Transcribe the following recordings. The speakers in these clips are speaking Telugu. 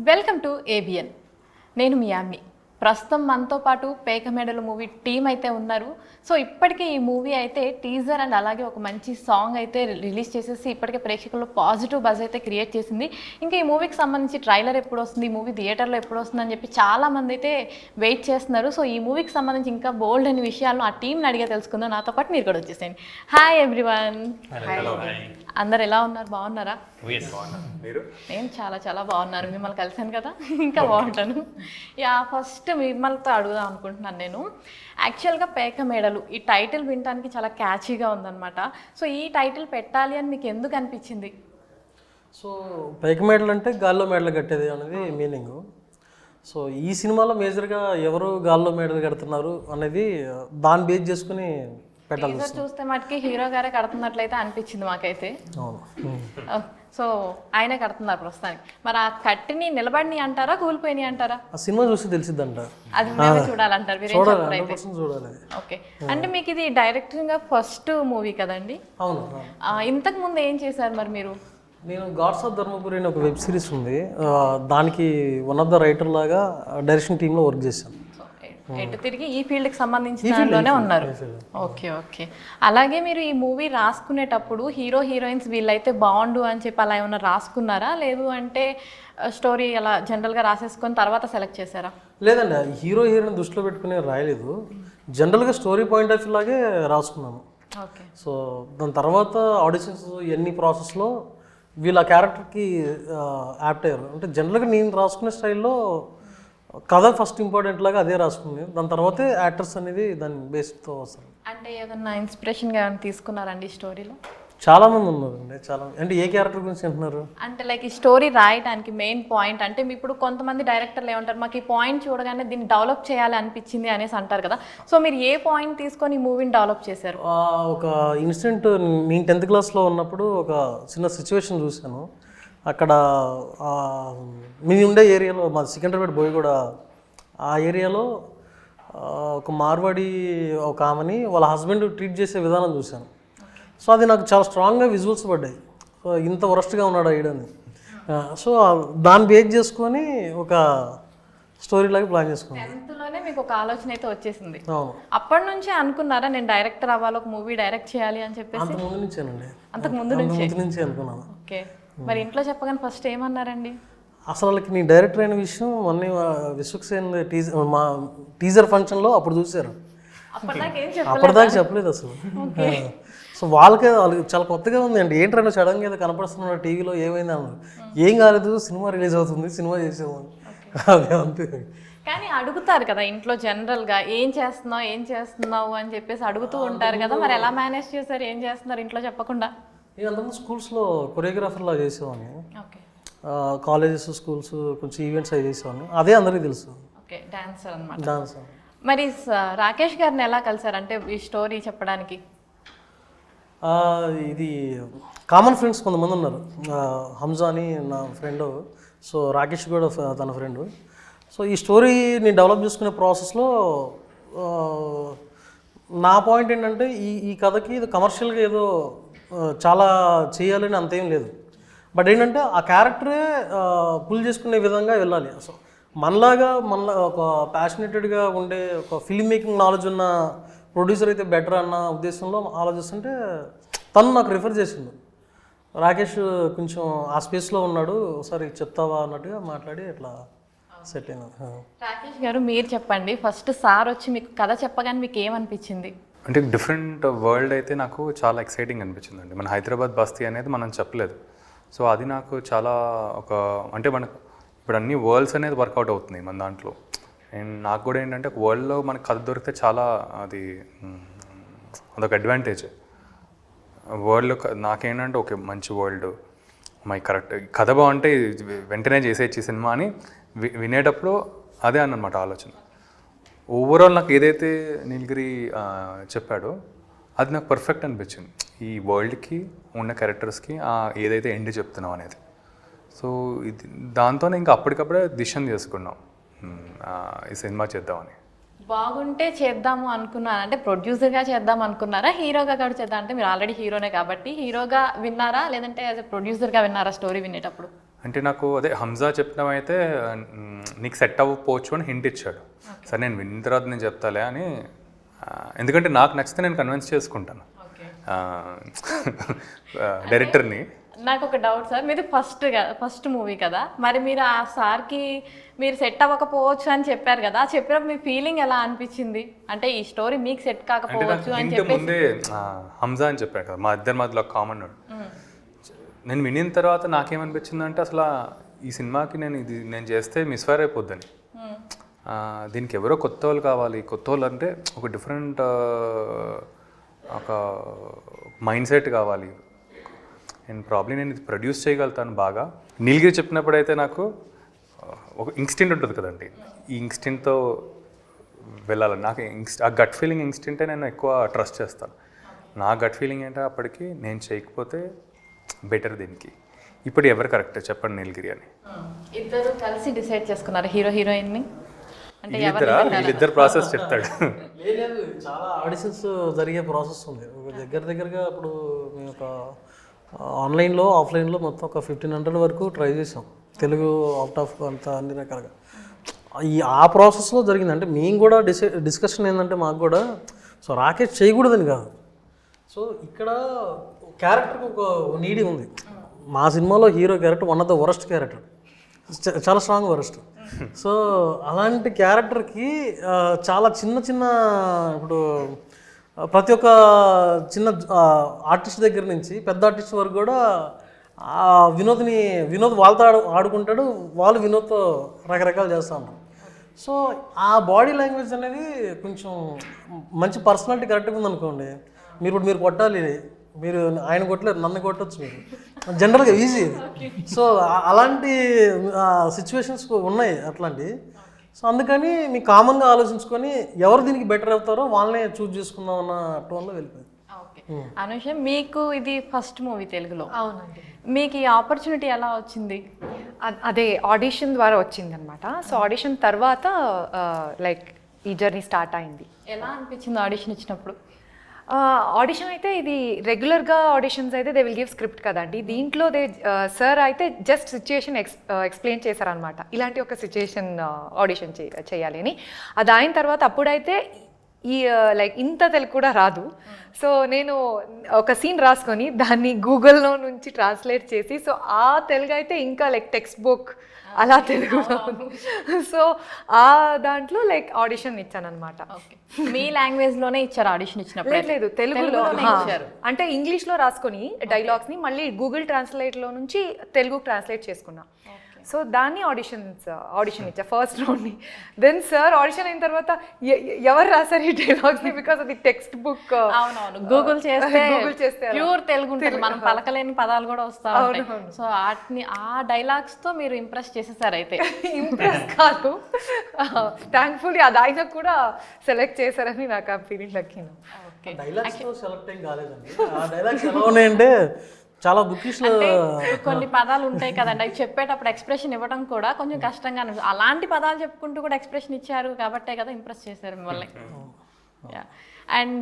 Welcome to ABN. నేను మీ యామ్ని. ప్రస్తుతం మనతో పాటు పేక మేడలు మూవీ టీం అయితే ఉన్నారు. సో ఇప్పటికే ఈ మూవీ అయితే టీజర్ అండ్ అలాగే ఒక మంచి సాంగ్ అయితే రిలీజ్ చేసేసి ఇప్పటికే ప్రేక్షకుల్లో పాజిటివ్ బజ్ అయితే క్రియేట్ చేసింది. ఇంకా ఈ మూవీకి సంబంధించి ట్రైలర్ ఎప్పుడు వస్తుంది, ఈ మూవీ థియేటర్లో ఎప్పుడు వస్తుంది అని చెప్పి చాలామంది అయితే వెయిట్ చేస్తున్నారు. సో ఈ మూవీకి సంబంధించి ఇంకా బోల్డ్ అనే విషయాలను ఆ టీంని అడిగే తెలుసుకుందాం. నాతో పాటు మీరు కూడా వచ్చేసేయండి. Hi everyone. అందరు ఎలా ఉన్నారు? బాగున్నారా? నేను చాలా చాలా బాగున్నాను. మిమ్మల్ని కలిసాను కదా, ఇంకా బాగుంటాను. ఫస్ట్ మిమ్మల్తో అడుగుదాం అనుకుంటున్నాను. నేను యాక్చువల్గా పేక మేడలు ఈ టైటిల్ వినడానికి చాలా క్యాచీగా ఉందన్నమాట. సో ఈ టైటిల్ పెట్టాలి అని మీకు ఎందుకు అనిపించింది? సో పేక మేడలు అంటే గాల్లో మేడలు కట్టేది అనేది మీనింగ్. సో ఈ సినిమాలో మేజర్గా ఎవరు గాల్లో మేడలు కడుతున్నారు అనేది దాన్ని బేస్ చేసుకుని పెట్టాలి. చూస్తే మటుకి హీరో గారే కడుతున్నట్లయితే అనిపించింది మాకైతే. అవును. సో ఆయనే కడుతున్నారు ప్రస్తుతానికి. మరి ఆ కట్టిని నిలబడిని అంటారా, కూలిపోయినాయి అంటారా? ఆ సినిమా చూసి తెలిసిద్దంట. అది మేమే చూడాలంటారు. చూడాలి. ఓకే, అంటే మీకు ఇది డైరెక్టింగ్ ఫస్ట్ మూవీ కదండి? అవును. ఇంతకు ముందు ఏం చేశారు మరి మీరు? నేను గాడ్స్ ఆఫ్ ధర్మపురి అనే ఒక వెబ్ సిరీస్ ఉంది, దానికి వన్ ఆఫ్ ద రైటర్ లాగా డైరెక్షన్ టీంలో వర్క్ చేశాను. ఎటు తిరిగి ఈ ఫీల్డ్కి సంబంధించిన దానిలోనే ఉన్నారు. Okay okay. అలాగే మీరు ఈ మూవీ రాసుకునేటప్పుడు హీరో హీరోయిన్స్ వీళ్ళైతే బాగుండు అని చెప్పి అలా ఏమైనా రాసుకున్నారా, లేదు అంటే స్టోరీ అలా జనరల్గా రాసేసుకొని తర్వాత సెలెక్ట్ చేశారా? లేదండి, హీరో హీరోయిన్ దృష్టిలో పెట్టుకుని రాయలేదు. జనరల్గా స్టోరీ పాయింట్ ఆఫ్ వ్యూ లాగే రాసుకున్నాను. ఓకే. సో దాని తర్వాత ఆడిషన్స్ ఎన్ని ప్రాసెస్లో వీళ్ళ క్యారెక్టర్కి యాప్ట్ అయ్యారు. అంటే జనరల్గా నేను రాసుకునే స్టైల్లో కథ ఫస్ట్ ఇంపార్టెంట్ లాగా అదే రాసుకుంది. దాని తర్వాతే యాక్టర్స్ అనేది దాని బేస్తో వస్తారు. అంటే ఏదన్నా ఇన్స్పిరేషన్గా ఏమైనా తీసుకున్నారండి ఈ స్టోరీలో? చాలామంది ఉన్నారండి. చాలా అంటే ఏ క్యారెక్టర్ గురించి అంటున్నారు? అంటే లైక్ ఈ స్టోరీ రాయడానికి మెయిన్ పాయింట్ అంటే ఇప్పుడు కొంతమంది డైరెక్టర్లు ఏమంటారు, మాకు ఈ పాయింట్ చూడగానే దీన్ని డెవలప్ చేయాలి అనిపించింది అనేసి అంటారు కదా. సో మీరు ఏ పాయింట్ తీసుకొని ఈ మూవీని డెవలప్ చేశారు? ఒక ఇన్సిడెంట్, నేను 10th క్లాస్లో ఉన్నప్పుడు ఒక చిన్న సిచ్యువేషన్ చూశాను. అక్కడ మేము ఉండే ఏరియాలో, మా సికింద్రాబాద్ బోయగూడ ఆ ఏరియాలో ఒక మార్వాడి ఒక ఆమెని వాళ్ళ హస్బెండ్ ట్రీట్ చేసే విధానం చూశాను. సో అది నాకు చాలా స్ట్రాంగ్గా విజువల్స్ పడ్డాయి. సో ఇంత వరస్ట్గా ఉన్నాడు ఈడని. సో దాన్ని బేస్ చేసుకొని ఒక స్టోరీ లాగా ప్లాన్ చేసుకున్నాను. 10th మీకు ఒక ఆలోచన అయితే వచ్చేసింది. అవును. అప్పటి నుంచే అనుకున్నారా నేను డైరెక్టర్ అవ్వాలి, ఒక మూవీ డైరెక్ట్ చేయాలి అని చెప్పేసి? అంతకుముందు నుంచేనండి. అంతకు ముందు నుంచే అనుకున్నాను. ఓకే. మరి ఇంట్లో చెప్పగానే ఫస్ట్ ఏమన్నారండి? అసలు వాళ్ళకి నీ డైరెక్టర్ అయిన విషయం మొన్న విశ్వక్సేన్ మా టీజర్ ఫంక్షన్లో అప్పుడు చూశారు. అప్పటిదాకా చెప్పలేదు అసలు. సో వాళ్ళకి చాలా కొత్తగా ఉంది అండి. ఏంటంటే సడన్గా ఏదో కనపడుతున్నాడు టీవీలో, ఏమైంది అన్నారు. ఏం కాలేదు, సినిమా రిలీజ్ అవుతుంది, సినిమా చేసేవాళ్ళు అదే అంతే. కానీ అడుగుతారు కదా ఇంట్లో జనరల్గా, ఏం చేస్తున్నావు అని చెప్పేసి అడుగుతూ ఉంటారు కదా. మరి ఎలా మేనేజ్ చేశారు, ఏం చేస్తున్నారు ఇంట్లో చెప్పకుండా? ఇక అంతకుముందు స్కూల్స్లో కొరియోగ్రాఫర్లా చేసేవాడిని. ఓకే. కాలేజెస్, స్కూల్స్ కొంచెం ఈవెంట్స్ అవి చేసేవాడిని. అదే అందరికీ తెలుసు. ఓకే, డాన్సర్ అన్నమాట. డాన్సర్. మరి రాకేష్ గారిని ఎలా కలిసారు అంటే ఈ స్టోరీ చెప్పడానికి? ఇది కామన్ ఫ్రెండ్స్ కొంతమంది ఉన్నారు. హంజా అని నా ఫ్రెండ్, సో రాకేష్ కూడా తన ఫ్రెండ్. సో ఈ స్టోరీని డెవలప్ చేసుకునే ప్రాసెస్లో నా పాయింట్ ఏంటంటే ఈ కథకి ఇది కమర్షియల్గా ఏదో చాలా చేయాలని అంతేం లేదు. బట్ ఏంటంటే ఆ క్యారెక్టరే పుల్ చేసుకునే విధంగా వెళ్ళాలి. సో మనలాగా ఒక ప్యాషనేటెడ్గా ఉండే ఒక ఫిల్మ్ మేకింగ్ నాలెడ్జ్ ఉన్న ప్రొడ్యూసర్ అయితే బెటర్ అన్న ఉద్దేశంలో ఆలోచిస్తుంటే తను నాకు రిఫర్ చేసిండు. రాకేష్ కొంచెం ఆ స్పేస్లో ఉన్నాడు, ఒకసారి చెప్తావా అన్నట్టుగా మాట్లాడి అట్లా సెట్ అయినా. రాకేష్ గారు మీరు చెప్పండి, ఫస్ట్ సార్ వచ్చి మీకు కథ చెప్పగానే మీకు ఏమనిపించింది? అంటే డిఫరెంట్ వరల్డ్ అయితే నాకు చాలా ఎక్సైటింగ్ అనిపించింది అండి. మన హైదరాబాద్ బస్తీ అనేది మనం చెప్పలేదు. సో అది నాకు చాలా అంటే మనకు ఇప్పుడు అన్ని వరల్డ్స్ అనేది వర్కౌట్ అవుతుంది మన దాంట్లో. అండ్ నాకు కూడా ఏంటంటే ఒక వరల్డ్లో మనకు కథ దొరికితే చాలా అదొక అడ్వాంటేజ్. వరల్డ్లో నాకేంటంటే ఓకే మంచి వరల్డ్, మై కరెక్ట్ కథ బాగుంటే వెంటనే చేసేయచ్చు సినిమా అని వినేటప్పుడు అదే అన్నమాట ఆలోచన. ఓవరాల్ నాకు ఏదైతే నీలగిరి చెప్పాడో అది నాకు పర్ఫెక్ట్ అనిపించింది. ఈ వరల్డ్కి ఉన్న క్యారెక్టర్స్కి ఏదైతే ఎండ్ చెప్తున్నాం అనేది. సో ఇది దాంతోనే ఇంకా అప్పటికప్పుడే డిసిషన్ చేసుకున్నాం ఈ సినిమా చేద్దామని. బాగుంటే చేద్దాము అనుకున్నాను అంటే ప్రొడ్యూసర్గా చేద్దాం అనుకున్నారా, హీరోగా కూడా చేద్దాం? అంటే మీరు ఆల్రెడీ హీరోనే కాబట్టి హీరోగా విన్నారా, లేదంటే యాజ్ ఎ ప్రొడ్యూసర్గా విన్నారా స్టోరీ వినేటప్పుడు? అంటే నాకు అదే హంజా చెప్పడం అయితే నీకు సెట్ అవ్వకపోవచ్చు అని హింట్ ఇచ్చాడు. సరే నేను విన్న తర్వాత నేను చెప్తాలే అని, ఎందుకంటే నాకు నచ్చితే నేను కన్విన్స్ చేసుకుంటాను డైరెక్టర్ని. నాకు ఒక డౌట్ సార్, మీది ఫస్ట్ మూవీ కదా, మరి మీరు ఆ సార్కి మీరు సెట్ అవ్వకపోవచ్చు అని చెప్పారు కదా, చెప్పినప్పుడు మీ ఫీలింగ్ ఎలా అనిపించింది? అంటే ఈ స్టోరీ మీకు సెట్ కాకపోవచ్చు అని హింట్ ముందే హంజా అని చెప్పాడు కదా, మా ఇద్దరి మధ్యలో కామన్. నేను వినిన తర్వాత నాకేమనిపించింది అంటే అసలు ఈ సినిమాకి నేను చేస్తే మిస్ఫైర్ అయిపోద్దని. దీనికి ఎవరో కొత్త వాళ్ళు కావాలి. కొత్త వాళ్ళు అంటే ఒక డిఫరెంట్ ఒక మైండ్ సెట్ కావాలి. అండ్ ప్రాబ్లీ నేను ఇది ప్రొడ్యూస్ చేయగలుగుతాను బాగా. నీలగిరి చెప్పినప్పుడు అయితే నాకు ఒక ఇన్స్టింక్ట్ ఉంటుంది కదండి, ఈ ఇన్స్టింక్ట్తో వెళ్ళాలి. నాకు ఆ గట్ ఫీలింగ్ ఇన్స్టింక్టే నేను ఎక్కువ ట్రస్ట్ చేస్తాను. నా గట్ ఫీలింగ్ ఏంటంటే అప్పటికి నేను చేయకపోతే బెటర్ దీనికి. ఇప్పుడు ఎవరు కరెక్ట్ చెప్పండి, నీలగిరి అని. ఇద్దరు కలిసి డిసైడ్ చేసుకున్నారు హీరో హీరోయిన్ని? అంటే వీళ్ళిద్దరు ప్రాసెస్ చెప్తాడు. లేదు, చాలా ఆడిషన్స్ జరిగే ప్రాసెస్ ఉంది. దగ్గరగా ఇప్పుడు మేము ఒక ఆన్లైన్లో ఆఫ్లైన్లో మొత్తం ఒక 1500 వరకు ట్రై చేసాం, తెలుగు అవుట్ ఆఫ్ అంతా అన్ని రకాలుగా. ఆ ప్రాసెస్లో జరిగింది. అంటే మేము కూడా డిస్కషన్ ఏంటంటే మాకు కూడా సో రాకేష్ చేయకూడదని కాదు, సో ఇక్కడ క్యారెక్టర్కి ఒక నీడి ఉంది. మా సినిమాలో hero character one of the worst character, చాలా స్ట్రాంగ్ వరస్ట్. సో అలాంటి క్యారెక్టర్కి చాలా చిన్న ఇప్పుడు ప్రతి ఒక్క చిన్న ఆర్టిస్ట్ దగ్గర నుంచి పెద్ద ఆర్టిస్ట్ వరకు కూడా వినోద్ వాళ్ళతో ఆడుకుంటాడు, వాళ్ళు వినోద్తో రకరకాలు చేస్తూ ఉంటారు. సో ఆ బాడీ లాంగ్వేజ్ అనేది కొంచెం మంచి పర్సనాలిటీ కరెక్ట్గా ఉందనుకోండి, మీరు కొట్టాలి, మీరు ఆయన కొట్టలేరు, నన్ను కొట్టచ్చు మీరు, జనరల్గా ఈజీ. సో అలాంటి సిచ్యువేషన్స్ ఉన్నాయి అట్లాంటి. సో అందుకని మీకు కామన్గా ఆలోచించుకొని ఎవరు దీనికి బెటర్ అవుతారో వాళ్ళనే చూజ్ చేసుకుందాం అన్న టోన్లో వెళ్ళిపోయింది. అనుష, మీకు ఇది ఫస్ట్ మూవీ తెలుగులో? అవునండి. మీకు ఈ ఆపర్చునిటీ ఎలా వచ్చింది? అదే ఆడిషన్ ద్వారా వచ్చిందనమాట. సో ఆడిషన్ తర్వాత లైక్ ఈ జర్నీ స్టార్ట్ అయింది. ఎలా అనిపించింది ఆడిషన్ ఇచ్చినప్పుడు? ఆడిషన్ అయితే ఇది రెగ్యులర్గా ఆడిషన్స్ అయితే దే విల్ గివ్ స్క్రిప్ట్ కదండి. దీంట్లో సార్ అయితే జస్ట్ సిచ్యుయేషన్ ఎక్స్ప్లెయిన్ చేశారనమాట, ఇలాంటి ఒక సిచ్యుయేషన్ ఆడిషన్ చేయాలి అని. అది అయిన తర్వాత అప్పుడైతే ఈ లైక్ ఇంత తెలుగు కూడా రాదు. సో నేను ఒక సీన్ రాసుకొని దాన్ని గూగుల్లో నుంచి ట్రాన్స్లేట్ చేసి, సో ఆ తెలుగు అయితే ఇంకా లైక్ టెక్స్ట్ బుక్ అలా తెలుగులో. సో ఆ దాంట్లో లైక్ ఆడిషన్ ఇచ్చాను అనమాట. మీ లాంగ్వేజ్లోనే ఇచ్చారు ఆడిషన్ ఇచ్చినప్పుడు? లేదు, తెలుగులో. అంటే ఇంగ్లీష్లో రాసుకొని డైలాగ్స్ని మళ్ళీ గూగుల్ ట్రాన్స్లేట్లో నుంచి తెలుగు ట్రాన్స్లేట్ చేసుకున్నా. సో దాన్ని ఆడిషన్ ఇచ్చా ఫస్ట్ రౌండ్ని. దెన్ సార్ ఆడిషన్ అయిన తర్వాత ఎవరు రాశారు ఈ డైలాగ్స్ని, బికాస్ అది టెక్స్ట్ బుక్. అవునవును, గూగుల్ చేస్తే ప్యూర్ తెలుగు ఉంటుంది, మనం పలకలేని పదాలు కూడా వస్తా ఉంటాయి. సో ఆ డైలాగ్స్తో మీరు ఇంప్రెస్ చేసేసారు అయితే? ఇంప్రెస్ కాదు, థ్యాంక్ఫుల్లీ అది ఆయన కూడా సెలెక్ట్ చేశారని నాకు ఆ ఫీలింగ్ దక్కింది. డైలాగ్స్తో సెలెక్ట్ ఏం కాలేదండి. ఆ డైలాగ్స్ ఎలా ఉన్నాయంటే చాలా బుకిష్లో కొన్ని పదాలు ఉంటాయి కదండి, అవి చెప్పేటప్పుడు ఎక్స్ప్రెషన్ ఇవ్వడం కూడా కొంచెం కష్టంగా అనిపిస్తుంది. అలాంటి పదాలు చెప్పుకుంటూ కూడా ఎక్స్ప్రెషన్ ఇచ్చారు కాబట్టే కదా ఇంప్రెస్ చేశారు మిమ్మల్ని. అండ్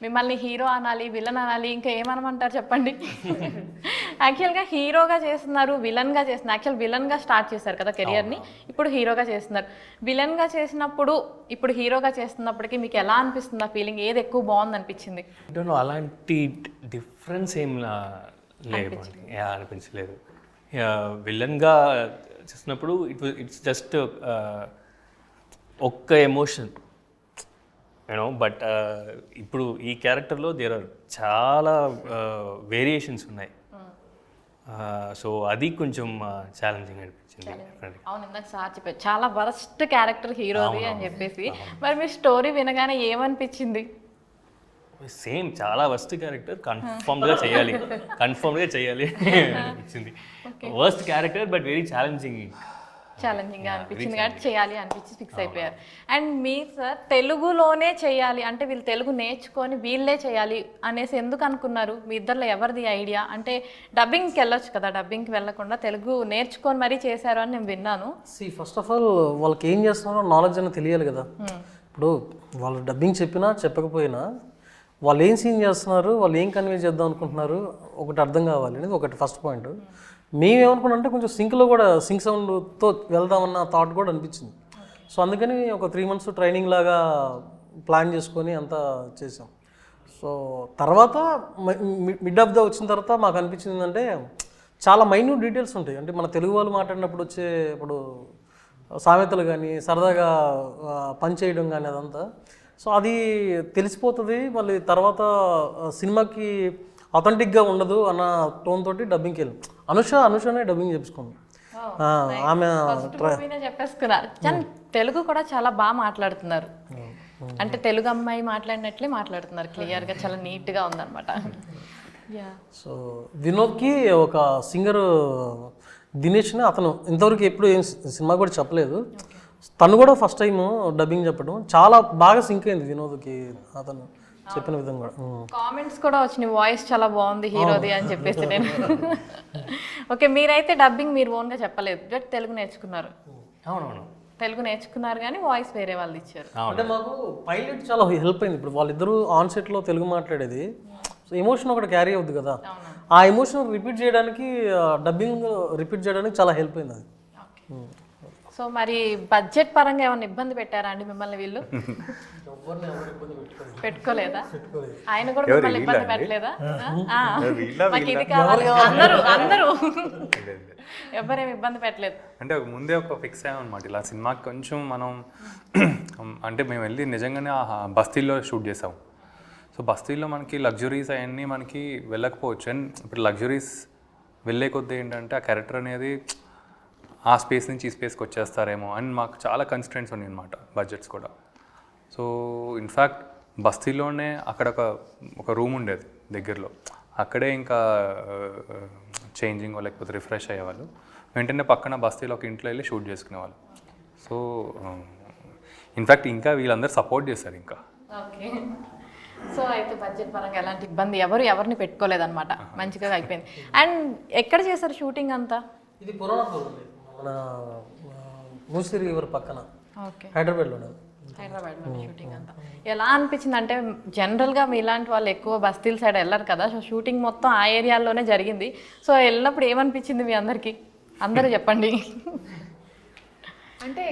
మిమ్మల్ని హీరో అనాలి, విలన్ అనాలి, ఇంకా ఏమనమంటారు చెప్పండి? యాక్చువల్గా హీరోగా చేస్తున్నారు, విలన్గా చేస్తున్నారు. యాక్చువల్ విలన్గా స్టార్ట్ చేశారు కదా కెరియర్ని, ఇప్పుడు హీరోగా చేస్తున్నారు. విలన్గా చేసినప్పుడు ఇప్పుడు హీరోగా చేస్తున్నప్పటికీ మీకు ఎలా అనిపిస్తుంది? ఆ ఫీలింగ్ ఏది ఎక్కువ బాగుంది అనిపించింది? అలాంటి డిఫరెన్స్ ఏం అనిపించలేదు. విలన్గా చేసినప్పుడు ఇట్స్ జస్ట్ ఒక్క ఎమోషన్ యూనో. బట్ ఇప్పుడు ఈ క్యారెక్టర్లో దేర్ ఆర్ చాలా వేరియేషన్స్ ఉన్నాయి. సో అది కొంచెం ఛాలెంజింగ్ అనిపించింది. అవును, ఇందాక సార్ చెప్పారు చాలా వరస్ట్ క్యారెక్టర్ హీరోది అని చెప్పేసి. మరి మీ స్టోరీ వినగానే ఏమనిపించింది? సేమ్, చాలా వర్స్ట్ క్యారెక్టర్, కన్ఫర్మ్గా చేయాలి అనిపించింది. వర్స్ట్ క్యారెక్టర్ బట్ వెరీ ఛాలెంజింగ్గా అనిపించింది కాబట్టి చేయాలి అనిపించి ఫిక్స్ అయిపోయారు. అండ్ మీరు సార్ తెలుగులోనే చేయాలి అంటే వీళ్ళు తెలుగు నేర్చుకొని వీళ్ళే చేయాలి అనేసి ఎందుకు అనుకున్నారు? మీ ఇద్దరిలో ఎవరిది ఐడియా? అంటే డబ్బింగ్కి వెళ్ళొచ్చు కదా, డబ్బింగ్కి వెళ్ళకుండా తెలుగు నేర్చుకొని మరీ చేశారు అని నేను విన్నాను. ఫస్ట్ ఆఫ్ ఆల్ వాళ్ళకి ఏం చేస్తున్నారో నాలెడ్జ్ అనేది తెలియాలి కదా. ఇప్పుడు వాళ్ళు డబ్బింగ్ చెప్పినా చెప్పకపోయినా వాళ్ళు ఏం సీన్ చేస్తున్నారు, వాళ్ళు ఏం కన్వే చేద్దాం అనుకుంటున్నారు ఒకటి అర్థం కావాలి అనేది ఒకటి ఫస్ట్ పాయింట్. మేమేమనుకున్నాం కొంచెం సింక్లో కూడా సింక్ సౌండ్తో వెళ్దామన్న థాట్ కూడా అనిపించింది. సో అందుకని ఒక 3 months ట్రైనింగ్ లాగా ప్లాన్ చేసుకొని అంతా చేసాం. సో తర్వాత మిడ్ ఆఫ్ ద వచ్చిన తర్వాత మాకు అనిపించింది ఏంటంటే చాలా మైన్యూట్ డీటెయిల్స్ ఉంటాయి. అంటే మన తెలుగు వాళ్ళు మాట్లాడినప్పుడు వచ్చే ఇప్పుడు సామెతలు కానీ సరదాగా పని చేయడం కానీ అదంతా, సో అది తెలిసిపోతుంది. మళ్ళీ తర్వాత సినిమాకి అథెంటిక్గా ఉండదు అన్న టోన్ తోటి డబ్బింగ్కి వెళ్ళాం. అనుషనే డబ్బింగ్ చేపించుకున్నాం. ఆమె చెప్పేసుకున్నారు. తెలుగు కూడా చాలా బాగా మాట్లాడుతున్నారు, అంటే తెలుగు అమ్మాయి మాట్లాడినట్లే మాట్లాడుతున్నారు క్లియర్గా, చాలా నీట్గా ఉందన్నమాట. సో వినోద్కి ఒక సింగర్ దినేష్ని, అతను ఇంతవరకు ఎప్పుడు ఏం సినిమా కూడా చెప్పలేదు, తను కూడా ఫస్ట్ టైం డబ్బింగ్ చెప్పడం చాలా బాగా సింక్ అయింది వినోద్కి అతను చెప్పిన విధంగా. కామెంట్స్ కూడా వచ్చినాయి, వాయిస్ చాలా బాగుంది హీరోది అని చెప్పేసి. నేను ఓకే, మీరైతే డబ్బింగ్ మీరు ఓన్గా చెప్పలేదు, బట్ తెలుగు నేర్చుకున్నారు. అవునవును, తెలుగు నేర్చుకున్నారు కానీ వాయిస్ వేరే వాళ్ళు ఇచ్చారు. అంటే మాకు పైలట్ చాలా హెల్ప్ అయింది. ఇప్పుడు వాళ్ళిద్దరూ ఆన్ సెట్లో తెలుగు మాట్లాడేది, సో ఎమోషన్ ఒకటి క్యారీ అవుద్ది కదా, ఆ ఎమోషన్ రిపీట్ చేయడానికి డబ్బింగ్ రిపీట్ చేయడానికి చాలా హెల్ప్ అయింది అది. సో మరి బడ్జెట్ పరంగా ఏమైనా ఇబ్బంది పెట్టారా అండి మిమ్మల్ని వీళ్ళు? పెట్టుకోలేదా? ఆయన కూడా మిమ్మల్ని ఇబ్బంది పెట్టలేదా? మాకు ఇది కావాలి అందరూ ఎవరేమి ఇబ్బంది పెట్టలేదు. అంటే ముందే ఒక ఫిక్స్ అయ్యామన్నమాట, ఇలా సినిమాకి కొంచెం మనం అంటే మేము వెళ్ళి నిజంగానే బస్తీల్లో షూట్ చేసాం. సో బస్తీల్లో మనకి లగ్జరీస్ అవన్నీ మనకి వెళ్ళకపోవచ్చు. అండ్ ఇప్పుడు లగ్జరీస్ వెళ్ళే కొద్దీ ఏంటంటే ఆ క్యారెక్టర్ అనేది ఆ స్పేస్ నుంచి ఈ స్పేస్కి వచ్చేస్తారేమో అని మాకు చాలా కన్స్ట్రెంట్స్ ఉన్నాయి అన్నమాట, బడ్జెట్స్ కూడా. సో ఇన్ఫ్యాక్ట్ బస్తీలోనే అక్కడ ఒక రూమ్ ఉండేది దగ్గరలో, అక్కడే ఇంకా చేంజింగ్ లేకపోతే రిఫ్రెష్ అయ్యేవాళ్ళు. వెంటనే పక్కన బస్తీలో ఒక ఇంట్లో వెళ్ళి షూట్ చేసుకునేవాళ్ళు. సో ఇన్ఫ్యాక్ట్ ఇంకా వీళ్ళందరూ సపోర్ట్ చేస్తారు ఇంకా. ఓకే, సో అయితే బడ్జెట్ పరంగా ఎలాంటి ఇబ్బంది ఎవరిని పెట్టుకోలేదన్నమాట, మంచిగా అయిపోయింది. అండ్ ఎక్కడ చేశారు షూటింగ్ అంతా? ఇది పురాణపూర్ మన మూసీ రివర్ పక్కన, ఓకే, హైదరాబాద్లో షూటింగ్ అంతా ఎలా అనిపించింది? అంటే జనరల్గా మీలాంటి వాళ్ళు ఎక్కువ బస్తీల సైడ్ వెళ్ళరు కదా, సో షూటింగ్ మొత్తం ఆ ఏరియాలోనే జరిగింది. సో వెళ్ళినప్పుడు ఏమనిపించింది మీ అందరికీ? అందరూ చెప్పండి. అంటే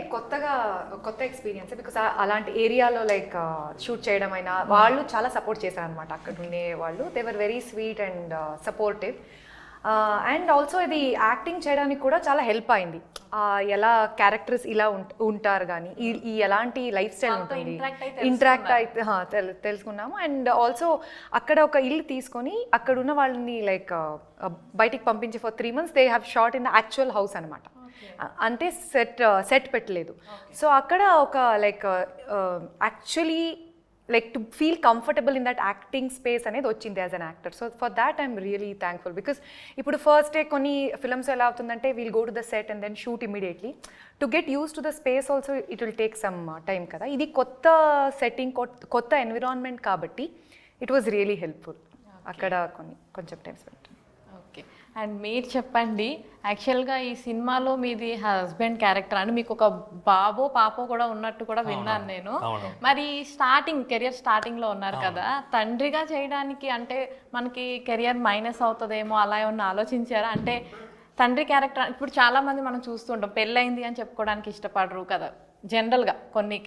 కొత్త ఎక్స్పీరియన్స్, బికాస్ అలాంటి ఏరియాలో లైక్ షూట్ చేయడం అయినా వాళ్ళు చాలా సపోర్ట్ చేశారు అనమాట. అక్కడ ఉండే వాళ్ళు they were very sweet and supportive. And also ఇది యాక్టింగ్ చేయడానికి కూడా చాలా హెల్ప్ అయింది. ఎలా క్యారెక్టర్స్ ఇలా ఉంటారు కానీ ఈ ఎలాంటి లైఫ్ స్టైల్ ఉంటుంది, ఇంటరాక్ట్ అయితే తెలుసుకున్నాము. అండ్ ఆల్సో అక్కడ ఒక ఇల్లు తీసుకొని అక్కడ ఉన్న వాళ్ళని లైక్ బయటికి పంపించి for 3 months they have shot in the actual house అనమాట. అంటే సెట్ పెట్టలేదు. సో అక్కడ ఒక like actually like to feel comfortable in that acting space అనేది వచ్చింది as an actor. So for that I'm really thankful, because ఇప్పుడు first day కొన్ని films ఎలా అవుతుందంటే we'll go to the set and then shoot immediately. To get used to the space also it will take some time కదా. ఇది కొత్త setting, కొత్త environment కాబట్టి it was really helpful. అక్కడ కొంచెం టైం స్పెండ్. ఓకే, అండ్ మీరు చెప్పండి, యాక్చువల్గా ఈ సినిమాలో మీది హస్బెండ్ క్యారెక్టర్ అని, మీకు ఒక బాబో పాపో కూడా ఉన్నట్టు కూడా విన్నాను నేను. మరి కెరియర్ స్టార్టింగ్లో ఉన్నారు కదా, తండ్రిగా చేయడానికి అంటే మనకి కెరియర్ మైనస్ అవుతుందేమో అలా ఏమన్నా ఆలోచించారా? అంటే తండ్రి క్యారెక్టర్ ఇప్పుడు చాలామంది మనం చూస్తుంటాం, పెళ్ళయింది అని చెప్పుకోవడానికి ఇష్టపడరు కదా జనరల్గా కొన్ని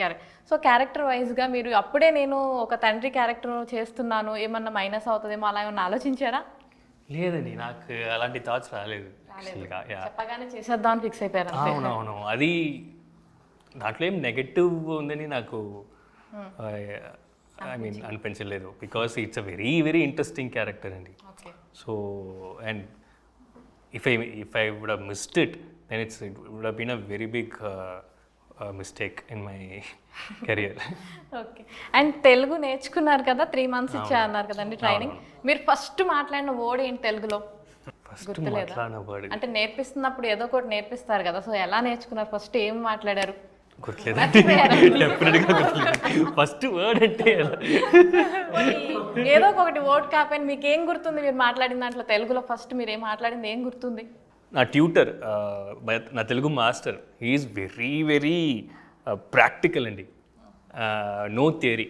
సో క్యారెక్టర్ వైజ్గా మీరు అప్పుడే నేను ఒక తండ్రి క్యారెక్టర్ చేస్తున్నాను ఏమన్నా మైనస్ అవుతుందేమో అలా ఏమన్నా ఆలోచించారా? లేదండి, నాకు అలాంటి థాట్స్ రాలేదు. చెప్పగానే చేసేద్దాం అని ఫిక్స్ అయిపోయారు. అవునవును, అది దాంట్లో ఏం నెగటివ్ ఉందని నాకు అనిపించలేదు, because it's a very very interesting character అండి. So and if I would have missed it, then it would have been a very big mistake in my career. Okay, and Telugu నేర్చుకున్నారు కదా, 3 months ఇచ్చా అన్నారు కదండి ట్రైనింగ్. మీరు ఫస్ట్ మాట్లాడిన వర్డ్ ఏంటి తెలుగులో? గుర్తులేదా? అంటే నేర్పిస్తున్నప్పుడు ఏదో ఒకటి నేర్పిస్తారు కదా, సో ఎలా నేర్చుకున్నారు? ఫస్ట్ ఏం మాట్లాడారు? గుర్తులేదండి, డెఫినెట్గా గుర్తులేదు. ఫస్ట్ వర్డ్ అంటే ఏదో ఒకటి వర్డ్ కాకపోయినా మీకు ఏం గుర్తుంది? మీరు మాట్లాడిన దాంట్లో తెలుగులో ఫస్ట్ మీరు ఏం మాట్లాడింది ఏం గుర్తుంది? నా ట్యూటర్, నా Telugu master, he's very very practical అండి, no theory.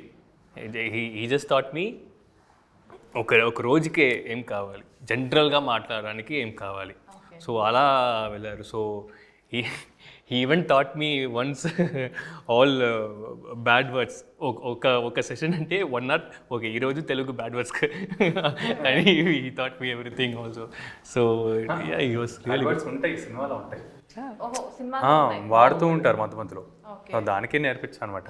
He just taught me ఒక రోజుకే ఏం కావాలి, జనరల్గా మాట్లాడడానికి ఏం కావాలి, సో అలా వెళ్ళారు. So he even thought me once all bad words. ఒక సెషన్ అంటే 1 hour ఓకే ఈరోజు తెలుగు బ్యాడ్ వర్డ్స్ అని he thought me everything also. So he was really good. ఉంటాయి సినిమాలో ఉంటాయి, ఓహో సినిమా వాడుతూ ఉంటారు మధ్య మధ్యలో. దానికే నేర్పించా అనమాట,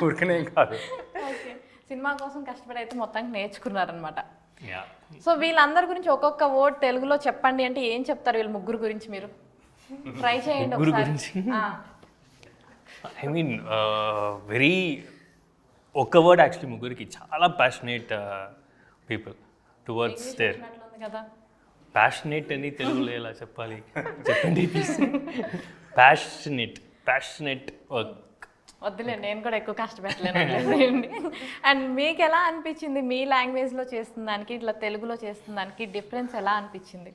ఊరికనే కాదు. ఓకే సినిమా కోసం కష్టపడి అయితే మొత్తానికి నేర్చుకున్నారనమాట. యా. సో వీళ్ళందరి గురించి ఒక్కొక్క వర్డ్ తెలుగులో చెప్పండి అంటే ఏం చెప్తారు వీళ్ళ ముగ్గురు గురించి? మీరు ట్రై చేయండి ముగ్గురు ఒకసారి. గురించి? ఆ. ఐ మీన్ వెరీ ఒక వర్డ్ యాక్చువల్లీ ముగ్గురికి చాలా ప్యాషనేట్ పీపుల్ టువర్డ్స్ దేర్. అట్లుంది కదా. ప్యాషనేట్ అని తెలుగులో ఎలా చెప్పాలి చెప్పండి ప్లీజ్. Passionate work. వద్దులేండి నేను కూడా ఎక్కువ కష్టపెట్టలేను. అండ్ మీకు ఎలా అనిపించింది మీ లాంగ్వేజ్లో చేస్తున్న దానికి ఇట్లా తెలుగులో చేస్తున్న దానికి డిఫరెన్స్ ఎలా అనిపించింది?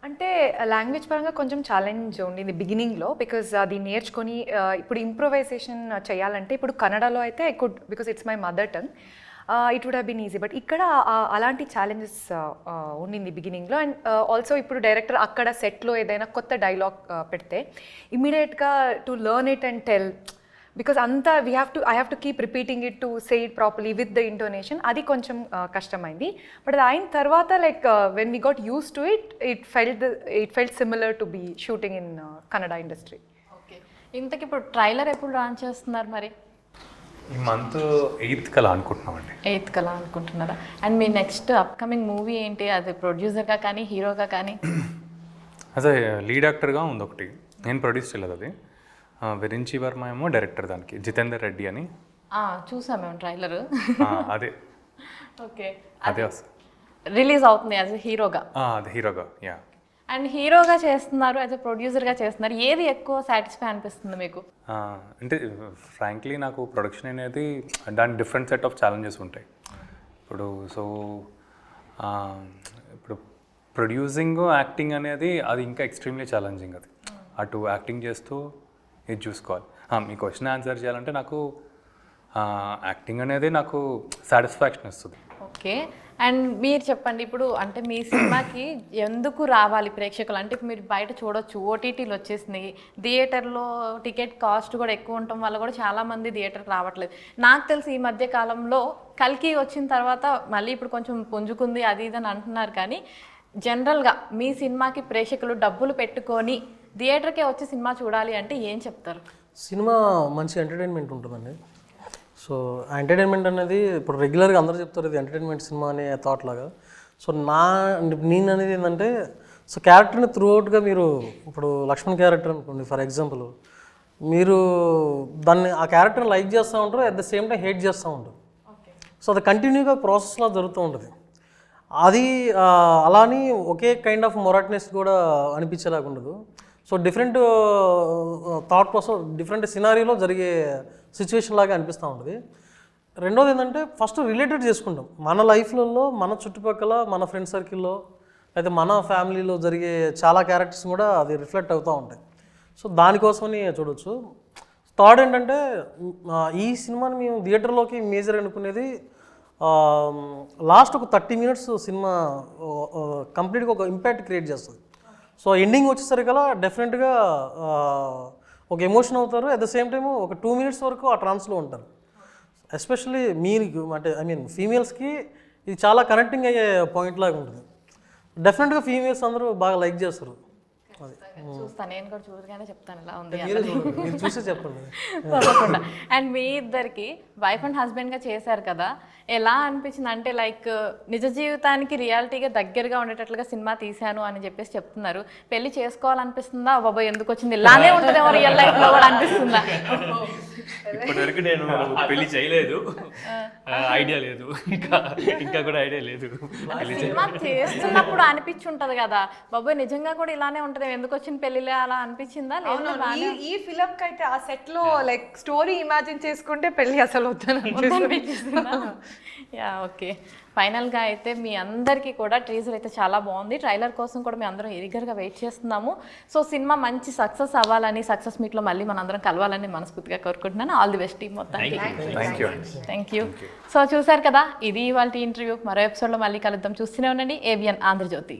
అంటే లాంగ్వేజ్ పరంగా కొంచెం ఛాలెంజ్ ఉండింది బిగినింగ్లో, బికాజ్ అది నేర్చుకొని ఇప్పుడు ఇంప్రొవైజేషన్ చేయాలంటే ఇప్పుడు కన్నడలో అయితే I could, because it's my mother tongue, it would have been easy. But ఇక్కడ అలాంటి ఛాలెంజెస్ ఉండింది బిగినింగ్లో. అండ్ ఆల్సో ఇప్పుడు డైరెక్టర్ అక్కడ సెట్లో ఏదైనా కొత్త డైలాగ్ పెడితే ఇమీడియట్గా to learn it and tell, because అంతా I have to keep repeating it to say it properly with the intonation. అది కొంచెం కష్టమైంది. బట్ అది అయిన తర్వాత like when we got use to it felt similar to be shooting in Kannada industry. Okay ఇంతకి ఇప్పుడు ట్రైలర్ ఎప్పుడు లాంచ్ చేస్తున్నారు మరి? ఈ మంత్ 8th కలా అనుకుంటున్నామండి. 8th కలా అనుకుంటున్నారా? And me next upcoming movie ఏంటి? అది ప్రొడ్యూసర్గా కానీ హీరోగా కానీ? అదే లీడ్ యాక్టర్గా ఉంది ఒకటి, నేను ప్రొడ్యూస్ చేయలేదు అది. విరించి వర్మ ఏమో డైరెక్టర్, దానికి జితేందర్ రెడ్డి అని. చూసాం మేము ట్రైలర్. అదే ఓకే అదే వస్తుంది, రిలీజ్ అవుతుంది యాజ్ హీరోగా. అది హీరోగా. యా. అండ్ హీరోగా చేస్తున్నారు, యాజ్ ఎ ప్రొడ్యూసర్గా చేస్తున్నారు, ఏది ఎక్కువ సాటిస్ఫై అనిపిస్తుంది మీకు? అంటే ఫ్రాంక్లీ నాకు ప్రొడక్షన్ అనేది దాని డిఫరెంట్ సెట్ ఆఫ్ ఛాలెంజెస్ ఉంటాయి. ఇప్పుడు ఇప్పుడు ప్రొడ్యూసింగ్ యాక్టింగ్ అనేది అది ఇంకా ఎక్స్ట్రీమ్లీ ఛాలెంజింగ్. అది అటు యాక్టింగ్ చేస్తూ ఇది చూసుకోవాలి. మీ క్వశ్చన్ ఆన్సర్ చేయాలంటే నాకు యాక్టింగ్ అనేది నాకు సాటిస్ఫాక్షన్ ఇస్తుంది. ఓకే అండ్ మీరు చెప్పండి ఇప్పుడు, అంటే మీ సినిమాకి ఎందుకు రావాలి ప్రేక్షకులు? అంటే మీరు బయట చూడొచ్చు ఓటీటీలు వచ్చేసినాయి, థియేటర్లో టికెట్ కాస్ట్ కూడా ఎక్కువ ఉండటం వల్ల కూడా చాలామంది థియేటర్కి రావట్లేదు. నాకు తెలిసి ఈ మధ్య కాలంలో కల్కి వచ్చిన తర్వాత మళ్ళీ ఇప్పుడు కొంచెం పుంజుకుంది అది ఇది అని అంటున్నారు, కానీ జనరల్గా మీ సినిమాకి ప్రేక్షకులు డబ్బులు పెట్టుకొని థియేటర్కే వచ్చి సినిమా చూడాలి అంటే ఏం చెప్తారు? సినిమా మంచి ఎంటర్టైన్మెంట్ ఉంటుందండి. సో ఆ ఎంటర్టైన్మెంట్ అనేది ఇప్పుడు రెగ్యులర్గా అందరూ చెప్తారు ఇది ఎంటర్టైన్మెంట్ సినిమా అనే థాట్ లాగా. సో నేను అనేది ఏంటంటే, సో క్యారెక్టర్ని త్రూ అవుట్గా మీరు ఇప్పుడు లక్ష్మణ్ క్యారెక్టర్ అనుకోండి ఫర్ ఎగ్జాంపుల్, మీరు దాన్ని ఆ క్యారెక్టర్ని లైక్ చేస్తూ ఉంటారు, at the same time hate చేస్తూ ఉంటారు. సో అది కంటిన్యూగా ప్రాసెస్లో జరుగుతూ ఉంటుంది. అది అలాని ఒకే కైండ్ ఆఫ్ మొరాట్నెస్ కూడా అనిపించేలాగా ఉండదు. So different thought process different సినారీలో జరిగే సిచ్యువేషన్ లాగా అనిపిస్తూ ఉంటుంది. రెండోది ఏంటంటే ఫస్ట్ రిలేటెడ్ చేసుకుంటాం మన లైఫ్లలో, మన చుట్టుపక్కల, మన ఫ్రెండ్ సర్కిల్లో, అయితే మన ఫ్యామిలీలో జరిగే చాలా క్యారెక్టర్స్ కూడా అది రిఫ్లెక్ట్ అవుతూ ఉంటాయి. సో దానికోసమని చూడవచ్చు. థర్డ్ ఏంటంటే ఈ సినిమాని మేము థియేటర్లోకి మేజర్ అనుకునేది లాస్ట్ ఒక 30 minutes సినిమా కంప్లీట్గా ఒక ఇంపాక్ట్ క్రియేట్ చేస్తుంది. సో ఎండింగ్ వచ్చేసరికల్లా డెఫినెట్గా ఒక ఎమోషన్ అవుతారు, అట్ ద సేమ్ టైం ఒక 2 minutes వరకు ఆ ట్రాన్స్లో ఉంటారు. ఎస్పెషల్లీ మీరు అంటే ఫీమేల్స్కి ఇది చాలా కనెక్టింగ్ అయ్యే పాయింట్ లాగా ఉంటుంది. డెఫినెట్గా ఫీమేల్స్ అందరూ బాగా లైక్ చేస్తారు. చూస్తాను, నేను కూడా చూడగానే చెప్తాను ఎలా ఉంది మీరు చూసే చెప్పండి. తప్పకుండా. అండ్ మీ ఇద్దరికి వైఫ్ అండ్ హస్బెండ్గా చేశారు కదా, ఎలా అనిపించింది? అంటే లైక్ నిజ జీవితానికి రియాలిటీగా దగ్గరగా ఉండేటట్లుగా సినిమా తీశాను అని చెప్పేసి చెప్తున్నారు. పెళ్లి చేసుకోవాలనిపిస్తుందా? బాబా ఎందుకు వచ్చింది, ఇలానే ఉంటుందేమో రియల్ లైఫ్లో కూడా అనిపిస్తుందా? ఇప్పటివరకు నేను పెళ్లి చేయలేదు, ఐడియా లేదు, ఇంకా కూడా ఐడియా లేదు. సినిమా చేస్తున్నప్పుడు అనిపించుంటది కదా, బాబాయ్ నిజంగా కూడా ఇలానే ఉంటది, ఎందుకు వచ్చిన పెళ్లిలే అలా అనిపించిందా? ఈ ఫిలిం కి అయితే ఆ సెట్ లో లైక్ స్టోరీ ఇమాజిన్ చేసుకుంటే పెళ్లి అసలు అనిపించిందా? Yeah okay. ఫైనల్గా అయితే మీ అందరికీ కూడా టీజర్ అయితే చాలా బాగుంది. ట్రైలర్ కోసం కూడా మేము అందరం ఎరిగర్గా వెయిట్ చేస్తున్నాము. సో సినిమా మంచి సక్సెస్ అవ్వాలని, సక్సెస్ మీట్లో మళ్ళీ మనందరం కలవాలని మనస్ఫూర్తిగా కోరుకుంటున్నాను. ఆల్ ది బెస్ట్ టీమ్ మొత్తానికి. Thank you. సో చూసారు కదా, ఇది ఇవాళ ఇంటర్వ్యూ. మరో ఎపిసోడ్లో మళ్ళీ కలుద్దాం. చూస్తూనే ఉండండి ABN ఆంధ్రజ్యోతి.